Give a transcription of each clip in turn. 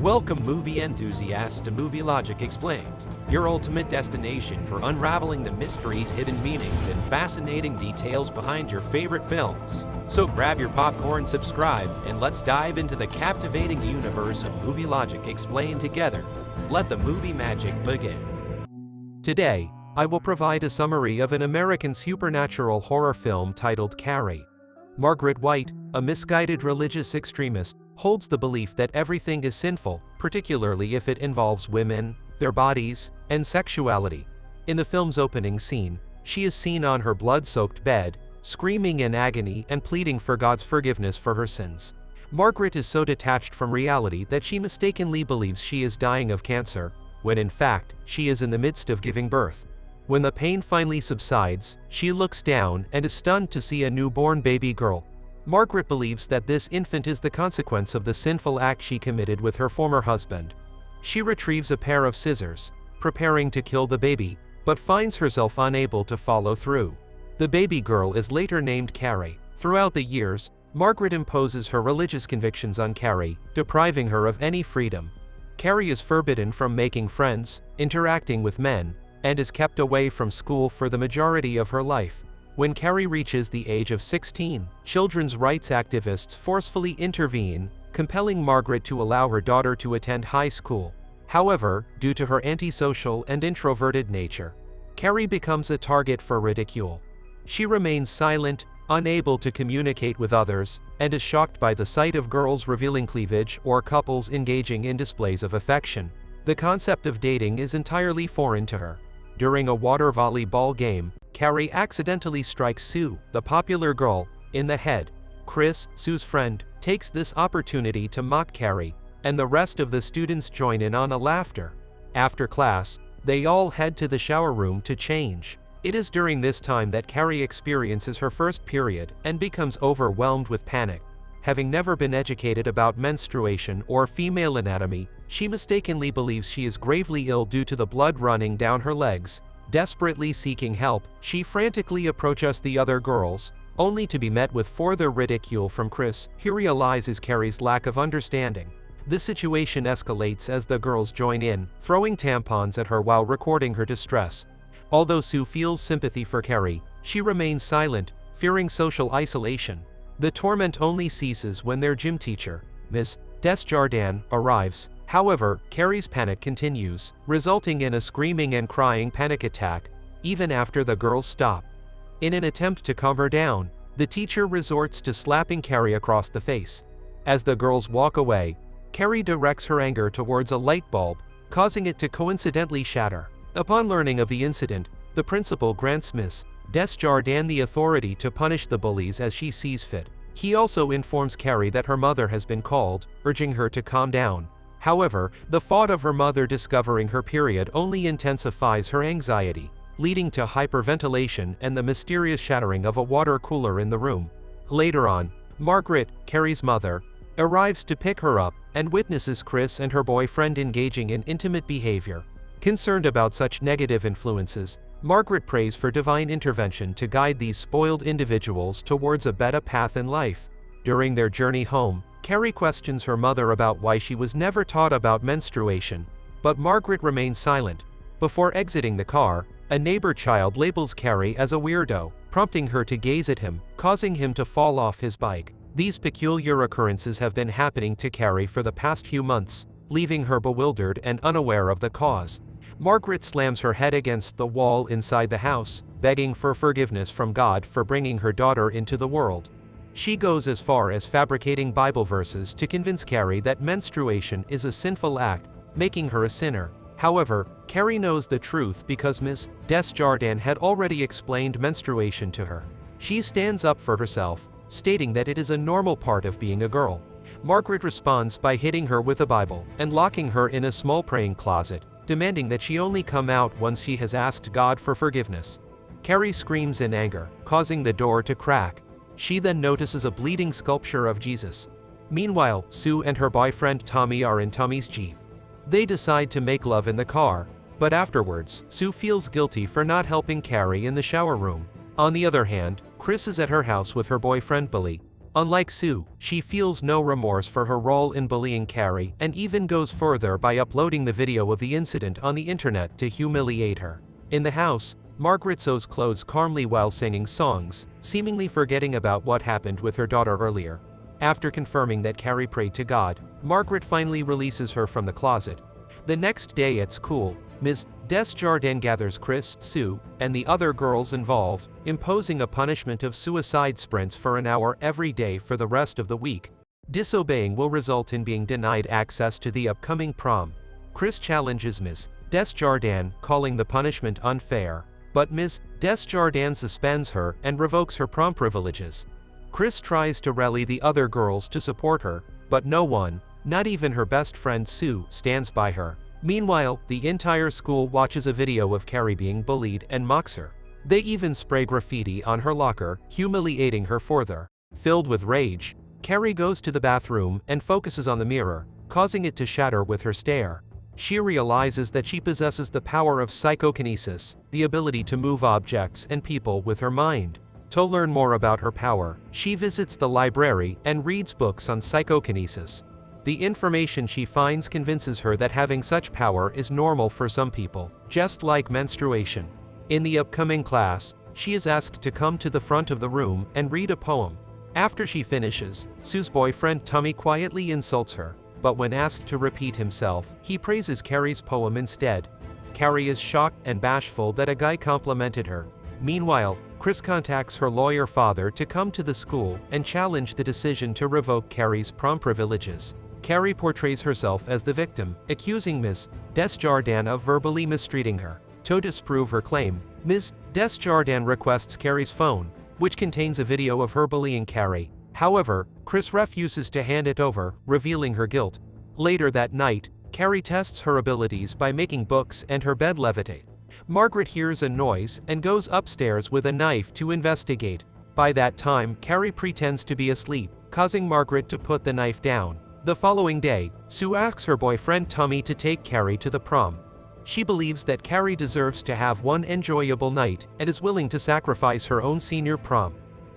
Welcome movie enthusiasts to Movie Logic Explained, your ultimate destination for unraveling the mysteries, hidden meanings, and fascinating details behind your favorite films. So grab your popcorn, subscribe, and let's dive into the captivating universe of Movie Logic Explained together. Let the movie magic begin. Today, I will provide a summary of an American supernatural horror film titled Carrie. Margaret White, a misguided religious extremist, holds the belief that everything is sinful, particularly if it involves women, their bodies, and sexuality. In the film's opening scene, she is seen on her blood-soaked bed, screaming in agony and pleading for God's forgiveness for her sins. Margaret is so detached from reality that she mistakenly believes she is dying of cancer, when in fact, she is in the midst of giving birth. When the pain finally subsides, she looks down and is stunned to see a newborn baby girl. Margaret believes that this infant is the consequence of the sinful act she committed with her former husband. She retrieves a pair of scissors, preparing to kill the baby, but finds herself unable to follow through. The baby girl is later named Carrie. Throughout the years, Margaret imposes her religious convictions on Carrie, depriving her of any freedom. Carrie is forbidden from making friends, interacting with men, and is kept away from school for the majority of her life. When Carrie reaches the age of 16, children's rights activists forcefully intervene, compelling Margaret to allow her daughter to attend high school. However, due to her antisocial and introverted nature, Carrie becomes a target for ridicule. She remains silent, unable to communicate with others, and is shocked by the sight of girls revealing cleavage or couples engaging in displays of affection. The concept of dating is entirely foreign to her. During a water volleyball game, Carrie accidentally strikes Sue, the popular girl, in the head. Chris, Sue's friend, takes this opportunity to mock Carrie, and the rest of the students join in on a laughter. After class, they all head to the shower room to change. It is during this time that Carrie experiences her first period and becomes overwhelmed with panic. Having never been educated about menstruation or female anatomy, she mistakenly believes she is gravely ill due to the blood running down her legs. Desperately seeking help, she frantically approaches the other girls, only to be met with further ridicule from Chris, who realizes Carrie's lack of understanding. The situation escalates as the girls join in, throwing tampons at her while recording her distress. Although Sue feels sympathy for Carrie, she remains silent, fearing social isolation. The torment only ceases when their gym teacher, Miss Desjardins, arrives. However, Carrie's panic continues, resulting in a screaming and crying panic attack, even after the girls stop. In an attempt to calm her down, the teacher resorts to slapping Carrie across the face. As the girls walk away, Carrie directs her anger towards a light bulb, causing it to coincidentally shatter. Upon learning of the incident, the principal grants Miss Desjardins the authority to punish the bullies as she sees fit. He also informs Carrie that her mother has been called, urging her to calm down. However, the thought of her mother discovering her period only intensifies her anxiety, leading to hyperventilation and the mysterious shattering of a water cooler in the room. Later on, Margaret, Carrie's mother, arrives to pick her up and witnesses Chris and her boyfriend engaging in intimate behavior. Concerned about such negative influences, Margaret prays for divine intervention to guide these spoiled individuals towards a better path in life. During their journey home, Carrie questions her mother about why she was never taught about menstruation, but Margaret remains silent. Before exiting the car, a neighbor child labels Carrie as a weirdo, prompting her to gaze at him, causing him to fall off his bike. These peculiar occurrences have been happening to Carrie for the past few months, leaving her bewildered and unaware of the cause. Margaret slams her head against the wall inside the house, begging for forgiveness from God for bringing her daughter into the world. She goes as far as fabricating Bible verses to convince Carrie that menstruation is a sinful act, making her a sinner. However, Carrie knows the truth because Miss Desjardins had already explained menstruation to her. She stands up for herself, stating that it is a normal part of being a girl. Margaret responds by hitting her with a Bible and locking her in a small praying closet, demanding that she only come out once she has asked God for forgiveness. Carrie screams in anger, causing the door to crack. She then notices a bleeding sculpture of Jesus. Meanwhile, Sue and her boyfriend Tommy are in Tommy's Jeep. They decide to make love in the car, but afterwards, Sue feels guilty for not helping Carrie in the shower room. On the other hand, Chris is at her house with her boyfriend Bully. Unlike Sue, she feels no remorse for her role in bullying Carrie and even goes further by uploading the video of the incident on the internet to humiliate her. In the house, Margaret sews clothes calmly while singing songs, seemingly forgetting about what happened with her daughter earlier. After confirming that Carrie prayed to God, Margaret finally releases her from the closet. The next day at school, Ms. Desjardins gathers Chris, Sue, and the other girls involved, imposing a punishment of suicide sprints for an hour every day for the rest of the week. Disobeying will result in being denied access to the upcoming prom. Chris challenges Ms. Desjardins, calling the punishment unfair, but Ms. Desjardins suspends her and revokes her prom privileges. Chris tries to rally the other girls to support her, but no one, not even her best friend Sue, stands by her. Meanwhile, the entire school watches a video of Carrie being bullied and mocks her. They even spray graffiti on her locker, humiliating her further. Filled with rage, Carrie goes to the bathroom and focuses on the mirror, causing it to shatter with her stare. She realizes that she possesses the power of psychokinesis, the ability to move objects and people with her mind. To learn more about her power, she visits the library and reads books on psychokinesis. The information she finds convinces her that having such power is normal for some people, just like menstruation. In the upcoming class, she is asked to come to the front of the room and read a poem. After she finishes, Sue's boyfriend Tommy quietly insults her, but when asked to repeat himself, he praises Carrie's poem instead. Carrie is shocked and bashful that a guy complimented her. Meanwhile, Chris contacts her lawyer father to come to the school and challenge the decision to revoke Carrie's prom privileges. Carrie portrays herself as the victim, accusing Ms. Desjardins of verbally mistreating her. To disprove her claim, Ms. Desjardins requests Carrie's phone, which contains a video of her bullying Carrie. However, Chris refuses to hand it over, revealing her guilt. Later that night, Carrie tests her abilities by making books and her bed levitate. Margaret hears a noise and goes upstairs with a knife to investigate. By that time, Carrie pretends to be asleep, causing Margaret to put the knife down. The following day, Sue asks her boyfriend Tommy to take Carrie to the prom. She believes that Carrie deserves to have one enjoyable night and is willing to sacrifice her own senior prom.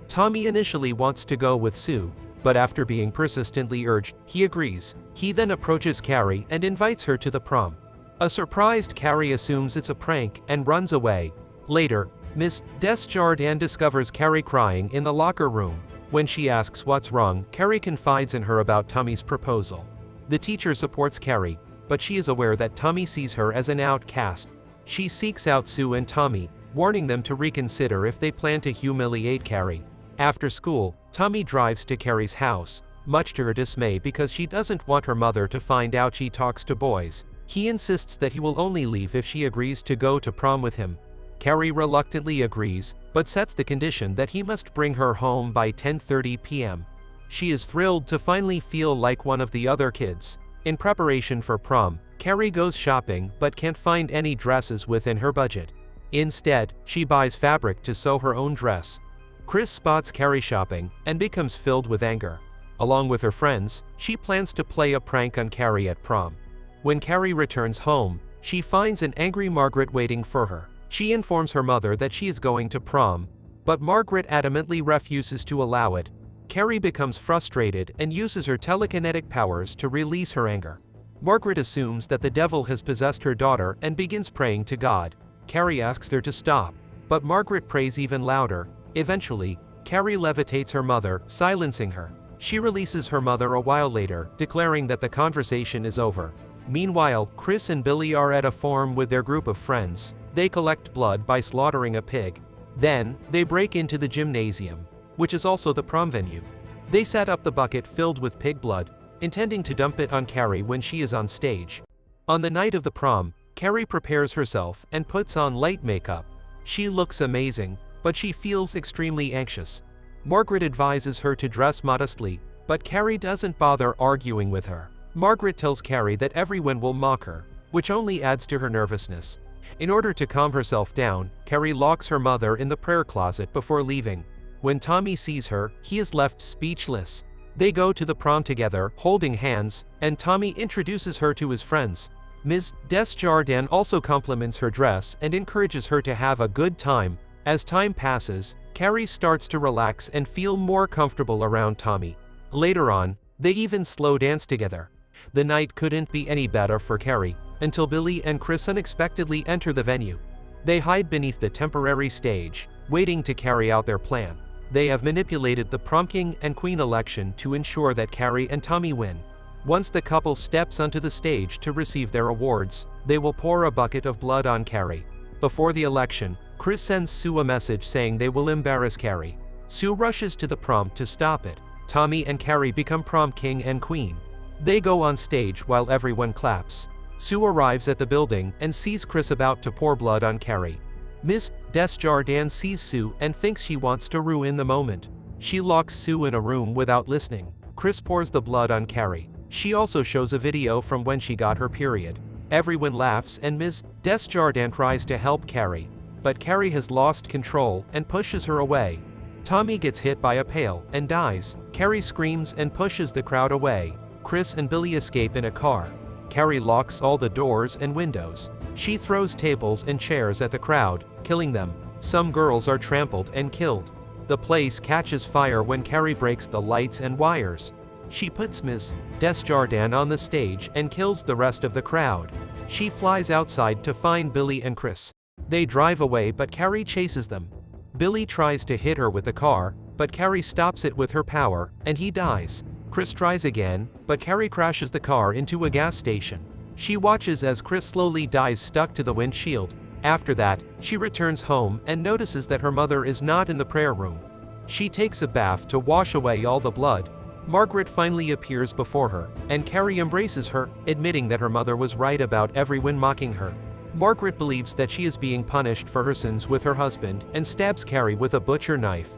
Tommy initially wants to go with Sue, but after being persistently urged, he agrees. He then approaches Carrie and invites her to the prom. A surprised Carrie assumes it's a prank and runs away. Later, Miss Desjardins discovers Carrie crying in the locker room. When she asks what's wrong, Carrie confides in her about Tommy's proposal. The teacher supports Carrie, but she is aware that Tommy sees her as an outcast. She seeks out Sue and Tommy, warning them to reconsider if they plan to humiliate Carrie. After school, Tommy drives to Carrie's house, much to her dismay because she doesn't want her mother to find out she talks to boys. He insists that he will only leave if she agrees to go to prom with him. Carrie reluctantly agrees, but sets the condition that he must bring her home by 10:30 p.m. She is thrilled to finally feel like one of the other kids. In preparation for prom, Carrie goes shopping but can't find any dresses within her budget. Instead, she buys fabric to sew her own dress. Chris spots Carrie shopping and becomes filled with anger. Along with her friends, she plans to play a prank on Carrie at prom. When Carrie returns home, she finds an angry Margaret waiting for her. She informs her mother that she is going to prom, but Margaret adamantly refuses to allow it. Carrie becomes frustrated and uses her telekinetic powers to release her anger. Margaret assumes that the devil has possessed her daughter and begins praying to God. Carrie asks her to stop, but Margaret prays even louder. Eventually, Carrie levitates her mother, silencing her. She releases her mother a while later, declaring that the conversation is over. Meanwhile, Chris and Billy are at a farm with their group of friends. They collect blood by slaughtering a pig. Then, they break into the gymnasium, which is also the prom venue. They set up the bucket filled with pig blood, intending to dump it on Carrie when she is on stage. On the night of the prom, Carrie prepares herself and puts on light makeup. She looks amazing, but she feels extremely anxious. Margaret advises her to dress modestly, but Carrie doesn't bother arguing with her. Margaret tells Carrie that everyone will mock her, which only adds to her nervousness. In order to calm herself down, Carrie locks her mother in the prayer closet before leaving. When Tommy sees her, he is left speechless. They go to the prom together, holding hands, and Tommy introduces her to his friends. Ms. Desjardins also compliments her dress and encourages her to have a good time. As time passes, Carrie starts to relax and feel more comfortable around Tommy. Later on, they even slow dance together. The night couldn't be any better for Carrie, until Billy and Chris unexpectedly enter the venue. They hide beneath the temporary stage, waiting to carry out their plan. They have manipulated the prom king and queen election to ensure that Carrie and Tommy win. Once the couple steps onto the stage to receive their awards, they will pour a bucket of blood on Carrie. Before the election, Chris sends Sue a message saying they will embarrass Carrie. Sue rushes to the prom to stop it. Tommy and Carrie become prom king and queen. They go on stage while everyone claps. Sue arrives at the building and sees Chris about to pour blood on Carrie. Miss Desjardins sees Sue and thinks she wants to ruin the moment. She locks Sue in a room without listening. Chris pours the blood on Carrie. She also shows a video from when she got her period. Everyone laughs and Ms. Desjardins tries to help Carrie, but Carrie has lost control and pushes her away. Tommy gets hit by a pail and dies. Carrie screams and pushes the crowd away. Chris and Billy escape in a car. Carrie locks all the doors and windows. She throws tables and chairs at the crowd, killing them. Some girls are trampled and killed. The place catches fire when Carrie breaks the lights and wires. She puts Ms. Desjardins on the stage and kills the rest of the crowd. She flies outside to find Billy and Chris. They drive away but Carrie chases them. Billy tries to hit her with the car, but Carrie stops it with her power, and he dies. Chris tries again, but Carrie crashes the car into a gas station. She watches as Chris slowly dies stuck to the windshield. After that, she returns home and notices that her mother is not in the prayer room. She takes a bath to wash away all the blood. Margaret finally appears before her, and Carrie embraces her, admitting that her mother was right about everyone mocking her. Margaret believes that she is being punished for her sins with her husband and stabs Carrie with a butcher knife.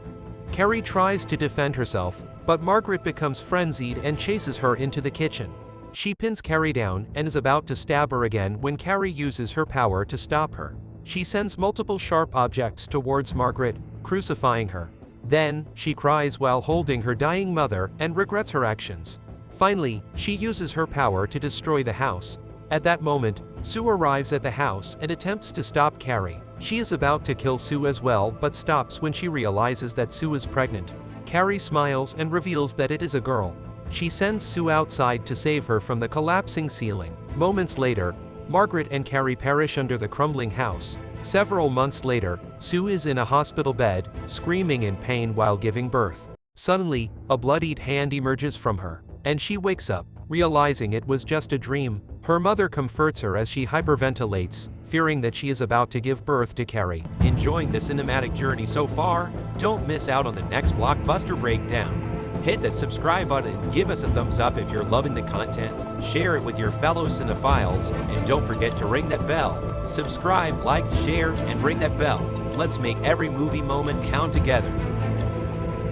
Carrie tries to defend herself, but Margaret becomes frenzied and chases her into the kitchen. She pins Carrie down and is about to stab her again when Carrie uses her power to stop her. She sends multiple sharp objects towards Margaret, crucifying her. Then, she cries while holding her dying mother and regrets her actions. Finally, she uses her power to destroy the house. At that moment, Sue arrives at the house and attempts to stop Carrie. She is about to kill Sue as well but stops when she realizes that Sue is pregnant. Carrie smiles and reveals that it is a girl. She sends Sue outside to save her from the collapsing ceiling. Moments later, Margaret and Carrie perish under the crumbling house. Several months later, Sue is in a hospital bed, screaming in pain while giving birth. Suddenly, a bloodied hand emerges from her, and she wakes up, realizing it was just a dream. Her mother comforts her as she hyperventilates, fearing that she is about to give birth to Carrie. Enjoying the cinematic journey so far? Don't miss out on the next blockbuster breakdown. Hit that subscribe button and give us a thumbs up if you're loving the content. Share it with your fellow cinephiles, and don't forget to ring that bell. Subscribe, like, share, and ring that bell. Let's make every movie moment count together.